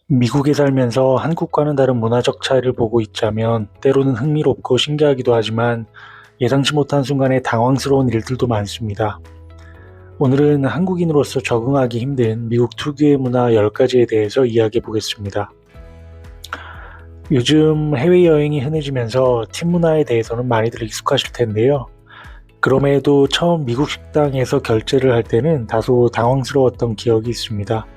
미국에 살면서 한국과는 다른 문화적 차이를 보고 있자면 때로는 흥미롭고 신기하기도 하지만 예상치 못한 순간에 당황스러운 일들도 많습니다. 오늘은 한국인으로서 적응하기 힘든 미국 특유의 문화 10가지에 대해서 이야기해 보겠습니다. 요즘 해외여행이 흔해지면서 팀 문화에 대해서는 많이들 익숙하실 텐데요. 그럼에도 처음 미국 식당에서 결제를 할 때는 다소 당황스러웠던 기억이 있습니다.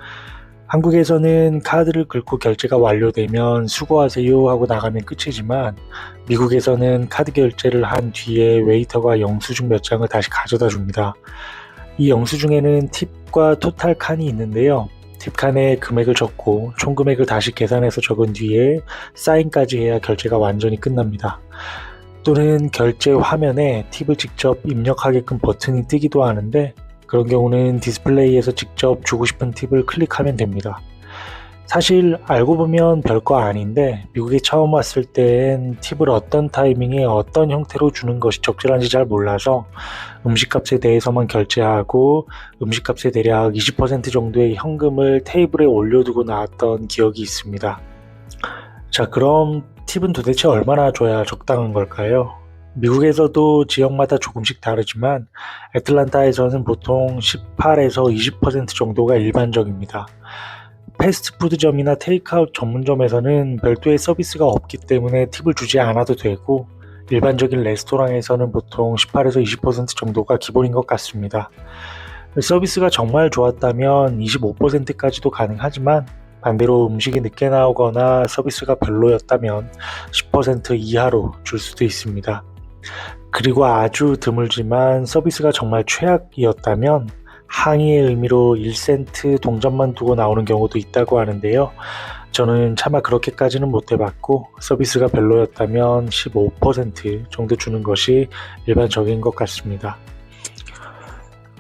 한국에서는 카드를 긁고 결제가 완료되면 수고하세요 하고 나가면 끝이지만 미국에서는 카드 결제를 한 뒤에 웨이터가 영수증 몇 장을 다시 가져다 줍니다. 이 영수증에는 팁과 토탈 칸이 있는데요. 팁 칸에 금액을 적고 총 금액을 다시 계산해서 적은 뒤에 사인까지 해야 결제가 완전히 끝납니다. 또는 결제 화면에 팁을 직접 입력하게끔 버튼이 뜨기도 하는데 그런 경우는 디스플레이에서 직접 주고 싶은 팁을 클릭하면 됩니다. 사실 알고 보면 별거 아닌데 미국에 처음 왔을 땐 팁을 어떤 타이밍에 어떤 형태로 주는 것이 적절한지 잘 몰라서 음식값에 대해서만 결제하고 음식값의 대략 20% 정도의 현금을 테이블에 올려두고 나왔던 기억이 있습니다. 자, 그럼 팁은 도대체 얼마나 줘야 적당한 걸까요? 미국에서도 지역마다 조금씩 다르지만 애틀란타에서는 보통 18에서 20% 정도가 일반적입니다. 패스트푸드점이나 테이크아웃 전문점에서는 별도의 서비스가 없기 때문에 팁을 주지 않아도 되고 일반적인 레스토랑에서는 보통 18에서 20% 정도가 기본인 것 같습니다. 서비스가 정말 좋았다면 25%까지도 가능하지만 반대로 음식이 늦게 나오거나 서비스가 별로였다면 10% 이하로 줄 수도 있습니다. 그리고 아주 드물지만 서비스가 정말 최악이었다면 항의의 의미로 1센트 동전만 두고 나오는 경우도 있다고 하는데요. 저는 차마 그렇게까지는 못 해봤고 서비스가 별로였다면 15% 정도 주는 것이 일반적인 것 같습니다.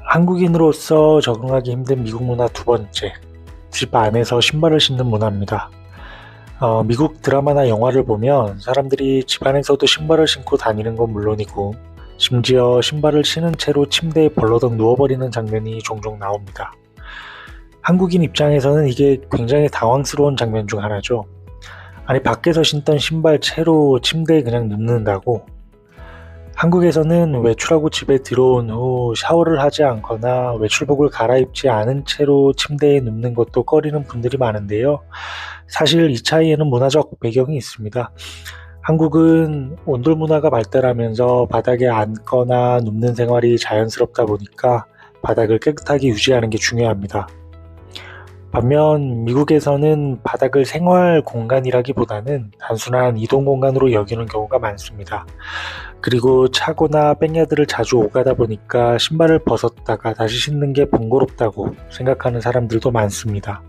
한국인으로서 적응하기 힘든 미국 문화 두 번째, 집 안에서 신발을 신는 문화입니다. 미국 드라마나 영화를 보면 사람들이 집 안에서도 신발을 신고 다니는 건 물론이고 심지어 신발을 신은 채로 침대에 벌러덩 누워버리는 장면이 종종 나옵니다. 한국인 입장에서는 이게 굉장히 당황스러운 장면 중 하나죠. 아니, 밖에서 신던 신발 채로 침대에 그냥 눕는다고? 한국에서는 외출하고 집에 들어온 후 샤워를 하지 않거나 외출복을 갈아입지 않은 채로 침대에 눕는 것도 꺼리는 분들이 많은데요. 사실 이 차이에는 문화적 배경이 있습니다. 한국은 온돌 문화가 발달하면서 바닥에 앉거나 눕는 생활이 자연스럽다 보니까 바닥을 깨끗하게 유지하는 게 중요합니다. 반면 미국에서는 바닥을 생활 공간이라기보다는 단순한 이동 공간으로 여기는 경우가 많습니다. 그리고 차고나 백야드를 자주 오가다 보니까 신발을 벗었다가 다시 신는 게 번거롭다고 생각하는 사람들도 많습니다.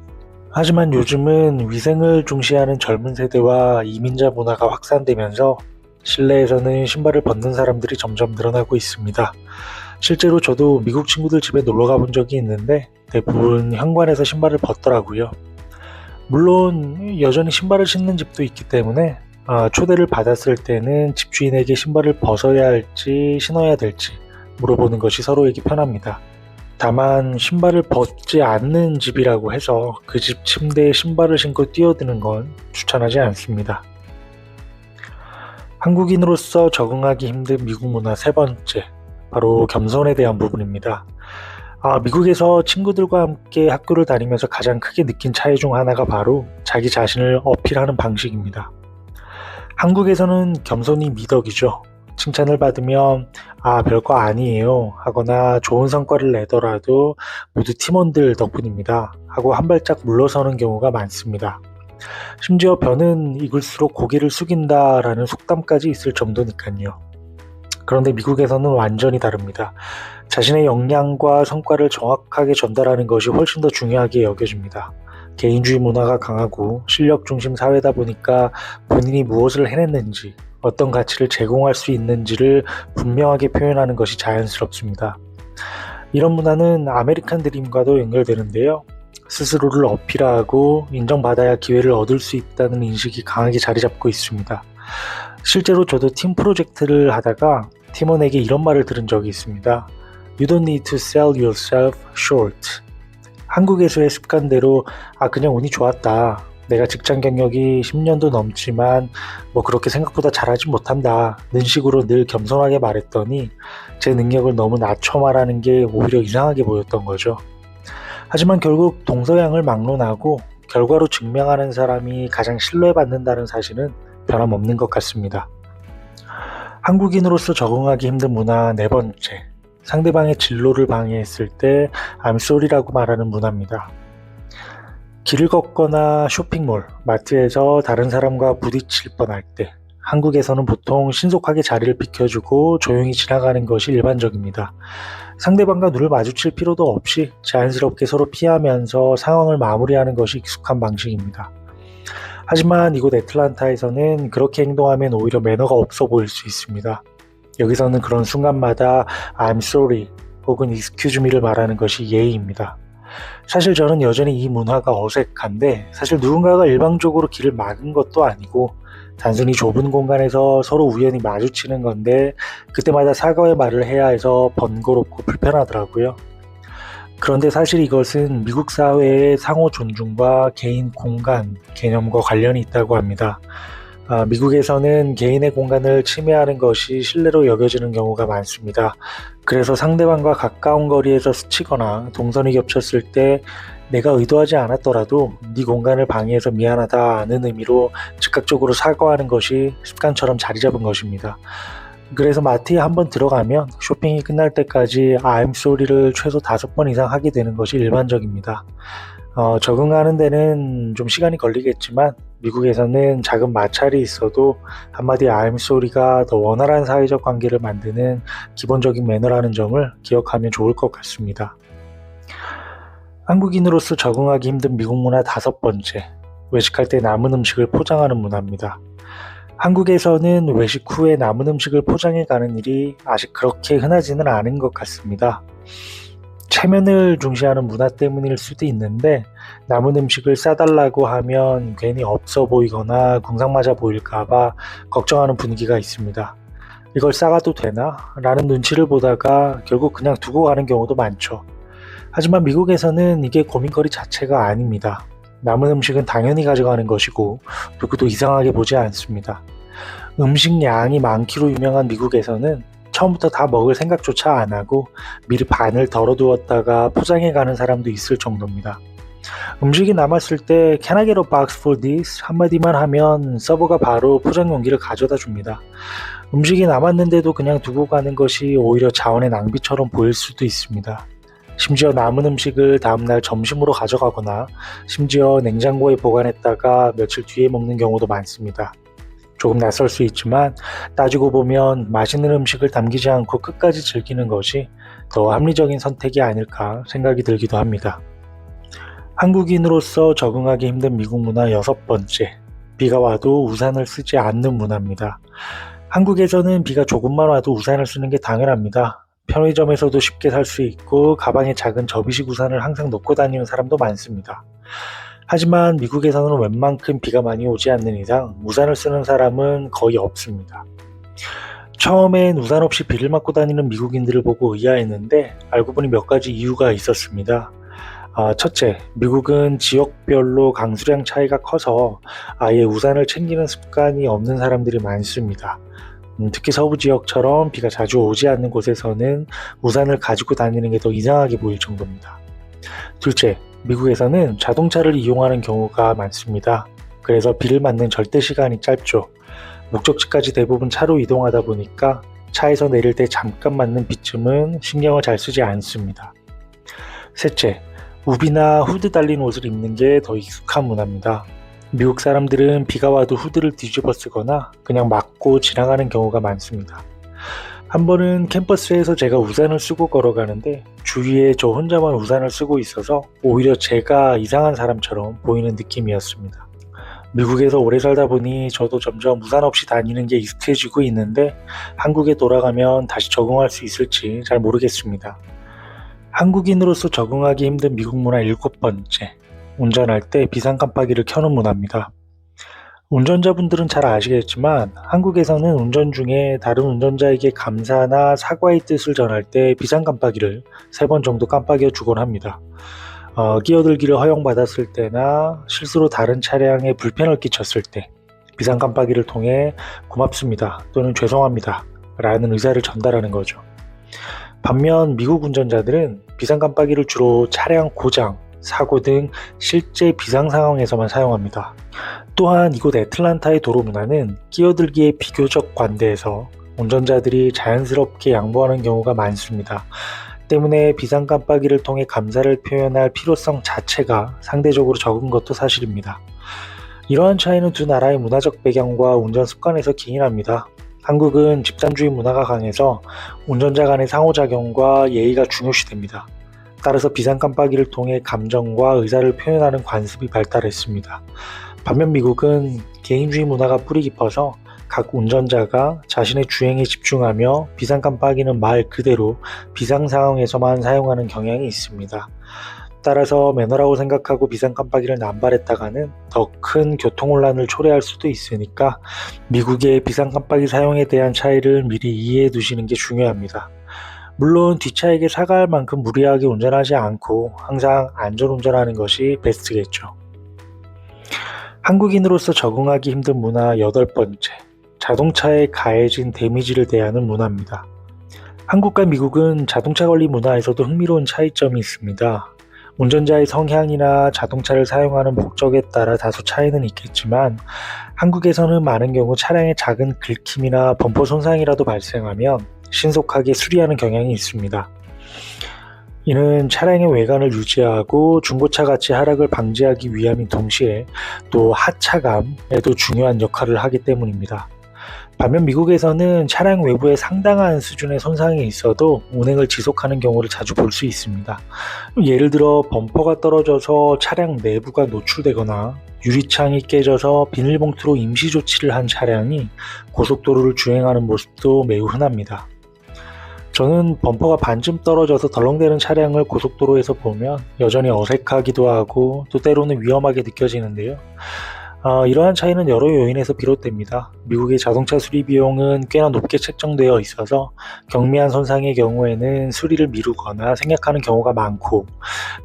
하지만 요즘은 위생을 중시하는 젊은 세대와 이민자 문화가 확산되면서 실내에서는 신발을 벗는 사람들이 점점 늘어나고 있습니다. 실제로 저도 미국 친구들 집에 놀러 가본 적이 있는데 대부분 현관에서 신발을 벗더라고요. 물론 여전히 신발을 신는 집도 있기 때문에 초대를 받았을 때는 집주인에게 신발을 벗어야 할지 신어야 될지 물어보는 것이 서로에게 편합니다. 다만 신발을 벗지 않는 집이라고 해서 그 집 침대에 신발을 신고 뛰어드는 건 추천하지 않습니다. 한국인으로서 적응하기 힘든 미국 문화 세 번째, 바로 겸손에 대한 부분입니다. 미국에서 친구들과 함께 학교를 다니면서 가장 크게 느낀 차이 중 하나가 바로 자기 자신을 어필하는 방식입니다. 한국에서는 겸손이 미덕이죠. 칭찬을 받으면 별거 아니에요 하거나 좋은 성과를 내더라도 모두 팀원들 덕분입니다 하고 한 발짝 물러서는 경우가 많습니다. 심지어 벼는 익을수록 고개를 숙인다라는 속담까지 있을 정도니까요. 그런데 미국에서는 완전히 다릅니다. 자신의 역량과 성과를 정확하게 전달하는 것이 훨씬 더 중요하게 여겨집니다. 개인주의 문화가 강하고 실력 중심 사회다 보니까 본인이 무엇을 해냈는지, 어떤 가치를 제공할 수 있는지를 분명하게 표현하는 것이 자연스럽습니다. 이런 문화는 아메리칸 드림과도 연결되는데요. 스스로를 어필하고 인정받아야 기회를 얻을 수 있다는 인식이 강하게 자리 잡고 있습니다. 실제로 저도 팀 프로젝트를 하다가 팀원에게 이런 말을 들은 적이 있습니다. You don't need to sell yourself short. 한국에서의 습관대로 그냥 운이 좋았다, 내가 직장 경력이 10년도 넘지만 뭐 그렇게 생각보다 잘하지 못한다는 식으로 늘 겸손하게 말했더니 제 능력을 너무 낮춰 말하는 게 오히려 이상하게 보였던 거죠. 하지만 결국 동서양을 막론하고 결과로 증명하는 사람이 가장 신뢰받는다는 사실은 변함없는 것 같습니다. 한국인으로서 적응하기 힘든 문화 네 번째, 상대방의 진로를 방해했을 때 I'm sorry라고 말하는 문화입니다. 길을 걷거나 쇼핑몰, 마트에서 다른 사람과 부딪힐 뻔할 때 한국에서는 보통 신속하게 자리를 비켜주고 조용히 지나가는 것이 일반적입니다. 상대방과 눈을 마주칠 필요도 없이 자연스럽게 서로 피하면서 상황을 마무리하는 것이 익숙한 방식입니다. 하지만 이곳 애틀란타에서는 그렇게 행동하면 오히려 매너가 없어 보일 수 있습니다. 여기서는 그런 순간마다 I'm sorry 혹은 excuse me를 말하는 것이 예의입니다. 사실 저는 여전히 이 문화가 어색한데 사실 누군가가 일방적으로 길을 막은 것도 아니고 단순히 좁은 공간에서 서로 우연히 마주치는 건데 그때마다 사과의 말을 해야 해서 번거롭고 불편하더라고요. 그런데 사실 이것은 미국 사회의 상호 존중과 개인 공간 개념과 관련이 있다고 합니다. 미국에서는 개인의 공간을 침해하는 것이 신뢰로 여겨지는 경우가 많습니다. 그래서 상대방과 가까운 거리에서 스치거나 동선이 겹쳤을 때 내가 의도하지 않았더라도 네 공간을 방해해서 미안하다는 의미로 즉각적으로 사과하는 것이 습관처럼 자리 잡은 것입니다. 그래서 마트에 한번 들어가면 쇼핑이 끝날 때까지 I'm sorry를 최소 5번 이상 하게 되는 것이 일반적입니다. 적응하는 데는 좀 시간이 걸리겠지만 미국에서는 작은 마찰이 있어도 한마디 I'm sorry가 더 원활한 사회적 관계를 만드는 기본적인 매너라는 점을 기억하면 좋을 것 같습니다. 한국인으로서 적응하기 힘든 미국 문화 5번째, 외식할 때 남은 음식을 포장하는 문화입니다. 한국에서는 외식 후에 남은 음식을 포장해 가는 일이 아직 그렇게 흔하지는 않은 것 같습니다. 체면을 중시하는 문화 때문일 수도 있는데 남은 음식을 싸달라고 하면 괜히 없어 보이거나 궁상맞아 보일까봐 걱정하는 분위기가 있습니다. 이걸 싸가도 되나? 라는 눈치를 보다가 결국 그냥 두고 가는 경우도 많죠. 하지만 미국에서는 이게 고민거리 자체가 아닙니다. 남은 음식은 당연히 가져가는 것이고 누구도 이상하게 보지 않습니다. 음식 양이 많기로 유명한 미국에서는 처음부터 다 먹을 생각조차 안 하고 미리 반을 덜어두었다가 포장해 가는 사람도 있을 정도입니다. 음식이 남았을 때 Can I get a box for this? 한마디만 하면 서버가 바로 포장 용기를 가져다 줍니다. 음식이 남았는데도 그냥 두고 가는 것이 오히려 자원의 낭비처럼 보일 수도 있습니다. 심지어 남은 음식을 다음날 점심으로 가져가거나 심지어 냉장고에 보관했다가 며칠 뒤에 먹는 경우도 많습니다. 조금 낯설 수 있지만 따지고 보면 맛있는 음식을 남기지 않고 끝까지 즐기는 것이 더 합리적인 선택이 아닐까 생각이 들기도 합니다. 한국인으로서 적응하기 힘든 미국 문화 6번째, 비가 와도 우산을 쓰지 않는 문화입니다. 한국에서는 비가 조금만 와도 우산을 쓰는 게 당연합니다. 편의점에서도 쉽게 살 수 있고 가방에 작은 접이식 우산을 항상 놓고 다니는 사람도 많습니다. 하지만 미국에서는 웬만큼 비가 많이 오지 않는 이상 우산을 쓰는 사람은 거의 없습니다. 처음엔 우산 없이 비를 맞고 다니는 미국인들을 보고 의아했는데 알고 보니 몇 가지 이유가 있었습니다. 첫째, 미국은 지역별로 강수량 차이가 커서 아예 우산을 챙기는 습관이 없는 사람들이 많습니다. 특히 서부 지역처럼 비가 자주 오지 않는 곳에서는 우산을 가지고 다니는 게 더 이상하게 보일 정도입니다. 둘째, 미국에서는 자동차를 이용하는 경우가 많습니다. 그래서 비를 맞는 절대 시간이 짧죠. 목적지까지 대부분 차로 이동하다 보니까 차에서 내릴 때 잠깐 맞는 비쯤은 신경을 잘 쓰지 않습니다. 셋째, 우비나 후드 달린 옷을 입는 게 더 익숙한 문화입니다. 미국 사람들은 비가 와도 후드를 뒤집어 쓰거나 그냥 맞고 지나가는 경우가 많습니다. 한 번은 캠퍼스에서 제가 우산을 쓰고 걸어가는데 주위에 저 혼자만 우산을 쓰고 있어서 오히려 제가 이상한 사람처럼 보이는 느낌이었습니다. 미국에서 오래 살다 보니 저도 점점 우산 없이 다니는 게 익숙해지고 있는데 한국에 돌아가면 다시 적응할 수 있을지 잘 모르겠습니다. 한국인으로서 적응하기 힘든 미국 문화 7번째, 운전할 때 비상 깜빡이를 켜는 문화입니다. 운전자분들은 잘 아시겠지만 한국에서는 운전 중에 다른 운전자에게 감사나 사과의 뜻을 전할 때 비상 깜빡이를 3번 정도 깜빡여 주곤 합니다. 끼어들기를 허용받았을 때나 실수로 다른 차량에 불편을 끼쳤을 때 비상 깜빡이를 통해 고맙습니다 또는 죄송합니다 라는 의사를 전달하는 거죠. 반면 미국 운전자들은 비상 깜빡이를 주로 차량 고장, 사고 등 실제 비상 상황에서만 사용합니다. 또한 이곳 애틀란타의 도로 문화는 끼어들기에 비교적 관대해서 운전자들이 자연스럽게 양보하는 경우가 많습니다. 때문에 비상 깜빡이를 통해 감사를 표현할 필요성 자체가 상대적으로 적은 것도 사실입니다. 이러한 차이는 두 나라의 문화적 배경과 운전 습관에서 기인합니다. 한국은 집단주의 문화가 강해서 운전자 간의 상호작용과 예의가 중요시됩니다. 따라서 비상 깜빡이를 통해 감정과 의사를 표현하는 관습이 발달했습니다. 반면 미국은 개인주의 문화가 뿌리 깊어서 각 운전자가 자신의 주행에 집중하며 비상 깜빡이는 말 그대로 비상 상황에서만 사용하는 경향이 있습니다. 따라서 매너라고 생각하고 비상 깜빡이를 남발했다가는 더 큰 교통혼란을 초래할 수도 있으니까 미국의 비상 깜빡이 사용에 대한 차이를 미리 이해해 두시는 게 중요합니다. 물론 뒷차에게 사과할 만큼 무리하게 운전하지 않고 항상 안전운전하는 것이 베스트겠죠. 한국인으로서 적응하기 힘든 문화 8번째, 자동차에 가해진 데미지를 대하는 문화입니다. 한국과 미국은 자동차 관리 문화에서도 흥미로운 차이점이 있습니다. 운전자의 성향이나 자동차를 사용하는 목적에 따라 다소 차이는 있겠지만 한국에서는 많은 경우 차량의 작은 긁힘이나 범퍼 손상이라도 발생하면 신속하게 수리하는 경향이 있습니다. 이는 차량의 외관을 유지하고 중고차 가치 하락을 방지하기 위함인 동시에 또 하차감에도 중요한 역할을 하기 때문입니다. 반면 미국에서는 차량 외부에 상당한 수준의 손상이 있어도 운행을 지속하는 경우를 자주 볼 수 있습니다. 예를 들어 범퍼가 떨어져서 차량 내부가 노출되거나 유리창이 깨져서 비닐봉투로 임시조치를 한 차량이 고속도로를 주행하는 모습도 매우 흔합니다. 저는 범퍼가 반쯤 떨어져서 덜렁대는 차량을 고속도로에서 보면 여전히 어색하기도 하고 또 때로는 위험하게 느껴지는데요. 이러한 차이는 여러 요인에서 비롯됩니다. 미국의 자동차 수리 비용은 꽤나 높게 책정되어 있어서 경미한 손상의 경우에는 수리를 미루거나 생략하는 경우가 많고,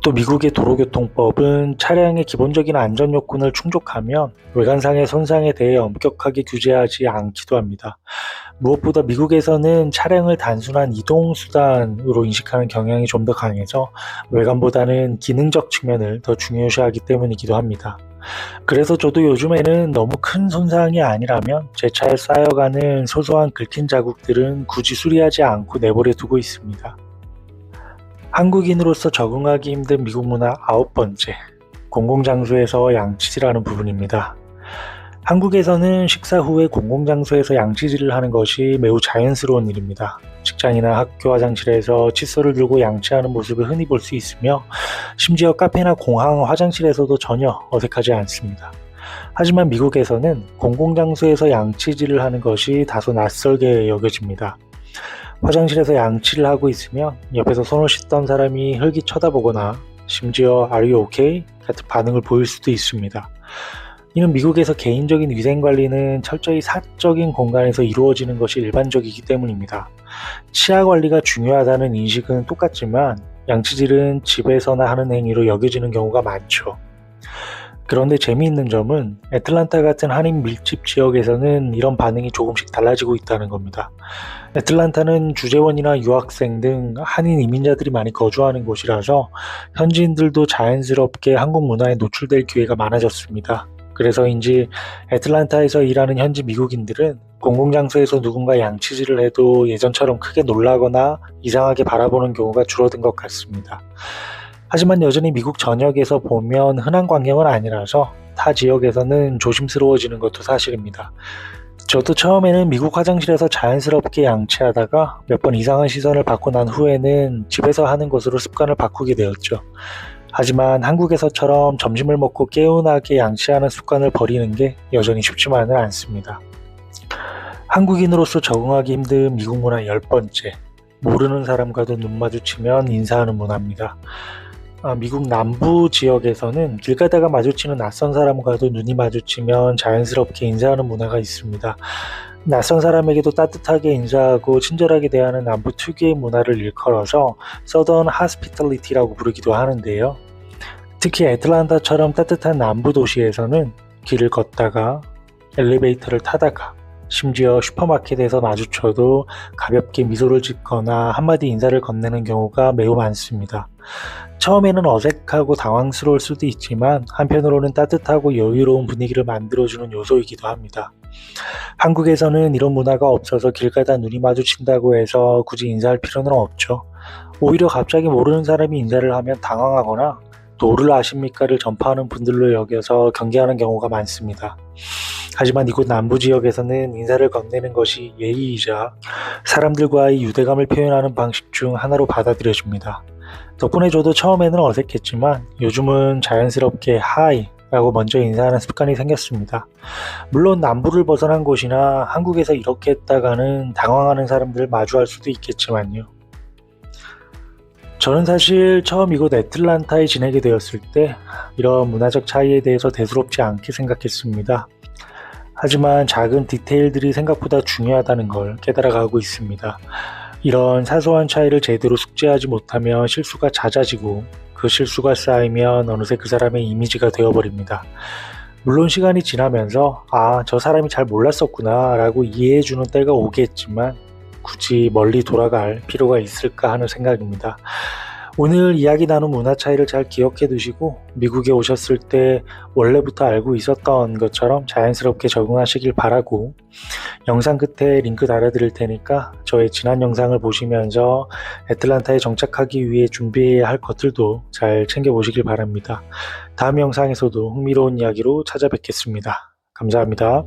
또 미국의 도로교통법은 차량의 기본적인 안전 요건을 충족하면 외관상의 손상에 대해 엄격하게 규제하지 않기도 합니다. 무엇보다 미국에서는 차량을 단순한 이동수단으로 인식하는 경향이 좀 더 강해서 외관보다는 기능적 측면을 더 중요시하기 때문이기도 합니다. 그래서 저도 요즘에는 너무 큰 손상이 아니라면 제 차에 쌓여가는 소소한 긁힌 자국들은 굳이 수리하지 않고 내버려 두고 있습니다. 한국인으로서 적응하기 힘든 미국 문화 9번째, 공공장소에서 양치질하는 부분입니다. 한국에서는 식사 후에 공공장소에서 양치질을 하는 것이 매우 자연스러운 일입니다. 직장이나 학교 화장실에서 칫솔을 들고 양치하는 모습을 흔히 볼 수 있으며 심지어 카페나 공항 화장실에서도 전혀 어색하지 않습니다. 하지만 미국에서는 공공장소에서 양치질을 하는 것이 다소 낯설게 여겨집니다. 화장실에서 양치를 하고 있으면 옆에서 손을 씻던 사람이 흘기 쳐다보거나 심지어 Are you okay? 같은 반응을 보일 수도 있습니다. 이는 미국에서 개인적인 위생관리는 철저히 사적인 공간에서 이루어지는 것이 일반적이기 때문입니다. 치아 관리가 중요하다는 인식은 똑같지만 양치질은 집에서나 하는 행위로 여겨지는 경우가 많죠. 그런데 재미있는 점은 애틀란타 같은 한인 밀집 지역에서는 이런 반응이 조금씩 달라지고 있다는 겁니다. 애틀란타는 주재원이나 유학생 등 한인 이민자들이 많이 거주하는 곳이라서 현지인들도 자연스럽게 한국 문화에 노출될 기회가 많아졌습니다. 그래서인지 애틀란타에서 일하는 현지 미국인들은 공공장소에서 누군가 양치질을 해도 예전처럼 크게 놀라거나 이상하게 바라보는 경우가 줄어든 것 같습니다. 하지만 여전히 미국 전역에서 보면 흔한 광경은 아니라서 타 지역에서는 조심스러워지는 것도 사실입니다. 저도 처음에는 미국 화장실에서 자연스럽게 양치하다가 몇 번 이상한 시선을 받고 난 후에는 집에서 하는 것으로 습관을 바꾸게 되었죠. 하지만 한국에서처럼 점심을 먹고 개운하게 양치하는 습관을 버리는 게 여전히 쉽지만은 않습니다. 한국인으로서 적응하기 힘든 미국 문화 10번째, 모르는 사람과도 눈 마주치면 인사하는 문화입니다. 미국 남부 지역에서는 길 가다가 마주치는 낯선 사람과도 눈이 마주치면 자연스럽게 인사하는 문화가 있습니다. 낯선 사람에게도 따뜻하게 인사하고 친절하게 대하는 남부 특유의 문화를 일컬어서 Southern Hospitality라고 부르기도 하는데요. 특히 애틀란타처럼 따뜻한 남부 도시에서는 길을 걷다가 엘리베이터를 타다가 심지어 슈퍼마켓에서 마주쳐도 가볍게 미소를 짓거나 한마디 인사를 건네는 경우가 매우 많습니다. 처음에는 어색하고 당황스러울 수도 있지만 한편으로는 따뜻하고 여유로운 분위기를 만들어주는 요소이기도 합니다. 한국에서는 이런 문화가 없어서 길 가다 눈이 마주친다고 해서 굳이 인사할 필요는 없죠. 오히려 갑자기 모르는 사람이 인사를 하면 당황하거나 도를 아십니까를 전파하는 분들로 여겨서 경계하는 경우가 많습니다. 하지만 이곳 남부 지역에서는 인사를 건네는 것이 예의이자 사람들과의 유대감을 표현하는 방식 중 하나로 받아들여집니다. 덕분에 저도 처음에는 어색했지만 요즘은 자연스럽게 하이 라고 먼저 인사하는 습관이 생겼습니다. 물론 남부를 벗어난 곳이나 한국에서 이렇게 했다가는 당황하는 사람들을 마주할 수도 있겠지만요. 저는 사실 처음 이곳 애틀란타에 지내게 되었을 때 이런 문화적 차이에 대해서 대수롭지 않게 생각했습니다. 하지만 작은 디테일들이 생각보다 중요하다는 걸 깨달아가고 있습니다. 이런 사소한 차이를 제대로 숙지하지 못하면 실수가 잦아지고 그 실수가 쌓이면 어느새 그 사람의 이미지가 되어버립니다. 물론 시간이 지나면서 저 사람이 잘 몰랐었구나 라고 이해해주는 때가 오겠지만 굳이 멀리 돌아갈 필요가 있을까 하는 생각입니다. 오늘 이야기 나눈 문화 차이를 잘 기억해 두시고 미국에 오셨을 때 원래부터 알고 있었던 것처럼 자연스럽게 적응하시길 바라고, 영상 끝에 링크 달아드릴 테니까 저의 지난 영상을 보시면서 애틀란타에 정착하기 위해 준비해야 할 것들도 잘 챙겨보시길 바랍니다. 다음 영상에서도 흥미로운 이야기로 찾아뵙겠습니다. 감사합니다.